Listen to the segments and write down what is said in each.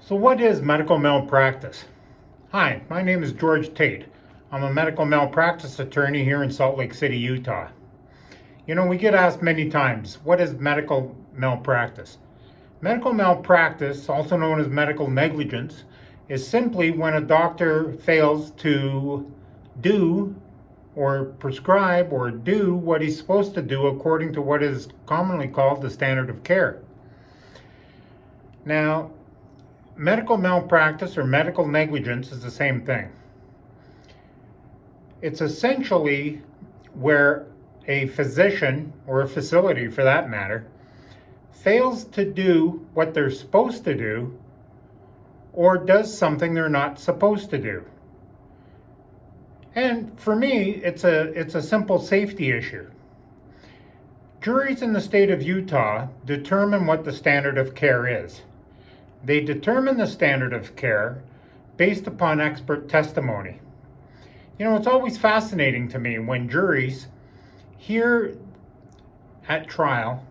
So what is medical malpractice? Hi, my name is George Tate. I'm a medical malpractice attorney here in Salt Lake City, Utah. You know, we get asked many times, what is medical malpractice? Medical malpractice, also known as medical negligence, is simply when a doctor fails to do or prescribe or do what he's supposed to do according to what is commonly called the standard of care. Now, medical malpractice or medical negligence is the same thing. It's essentially where a physician, or a facility for that matter, fails to do what they're supposed to do or does something they're not supposed to do. And for me, it's a simple safety issue. Juries in the state of Utah determine what the standard of care is. They determine the standard of care based upon expert testimony. You know, it's always fascinating to me when juries hear at trial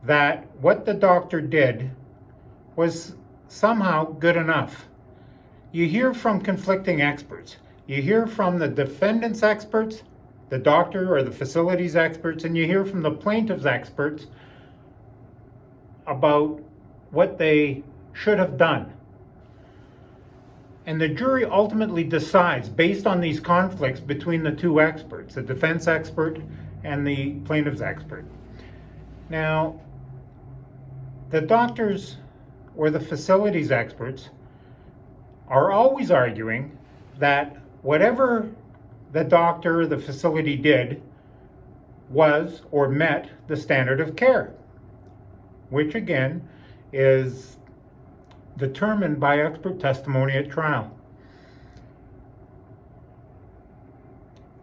that what the doctor did was somehow good enough. You hear from conflicting experts. You hear from the defendant's experts, the doctor or the facility's experts, and you hear from the plaintiff's experts about what they should have done. And the jury ultimately decides based on these conflicts between the two experts, the defense expert and the plaintiff's expert. Now, the doctors or the facility's experts are always arguing that whatever the doctor or the facility did was or met the standard of care, which again is determined by expert testimony at trial.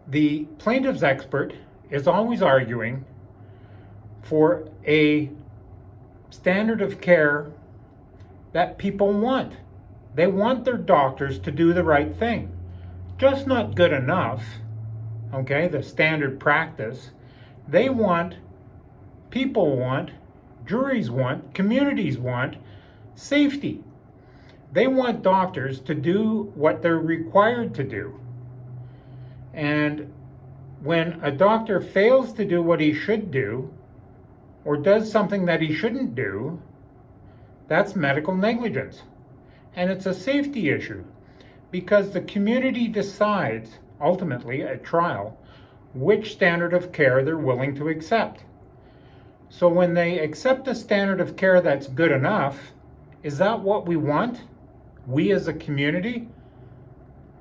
The plaintiff's expert is always arguing for a standard of care that people want. They want their doctors to do the right thing. Just not good enough, okay, the standard practice. They want, people want, juries want, communities want safety. They want doctors to do what they're required to do. And when a doctor fails to do what he should do, or does something that he shouldn't do, that's medical negligence. And it's a safety issue because the community decides, ultimately at trial, which standard of care they're willing to accept. So when they accept a standard of care that's good enough, is that what we want? We as a community?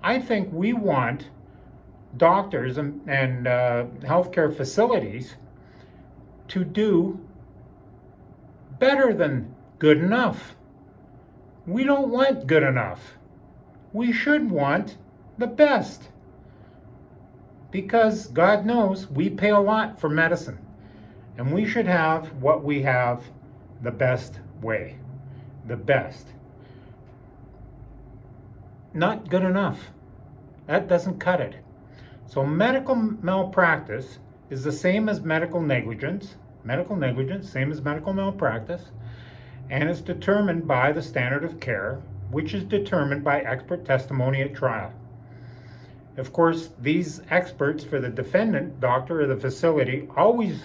I think we want doctors and healthcare facilities to do better than good enough. We don't want good enough. We should want the best. Because God knows we pay a lot for medicine. And we should have what we have the best way. The best. Not good enough. That doesn't cut it. So medical malpractice is the same as medical negligence. Medical negligence, same as medical malpractice. And it's determined by the standard of care, which is determined by expert testimony at trial. Of course, these experts for the defendant, doctor, or the facility always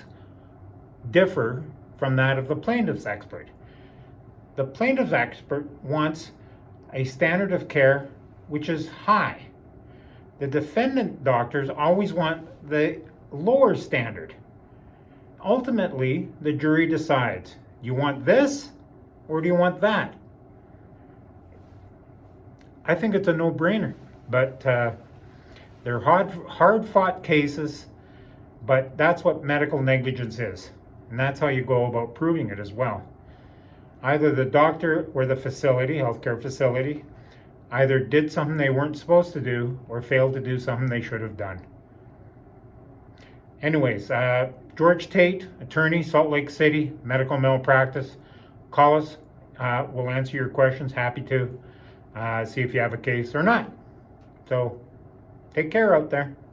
differ from that of the plaintiff's expert. The plaintiff's expert wants a standard of care which is high. The defendant doctors always want the lower standard. Ultimately, the jury decides, you want this or do you want that? I think it's a no-brainer, but they're hard-fought cases, but that's what medical negligence is, and that's how you go about proving it as well. Either the doctor or the facility, healthcare facility, either did something they weren't supposed to do or failed to do something they should have done. Anyways, George Tate, attorney, Salt Lake City, medical malpractice. Call us. We'll answer your questions. Happy to see if you have a case or not. So take care out there.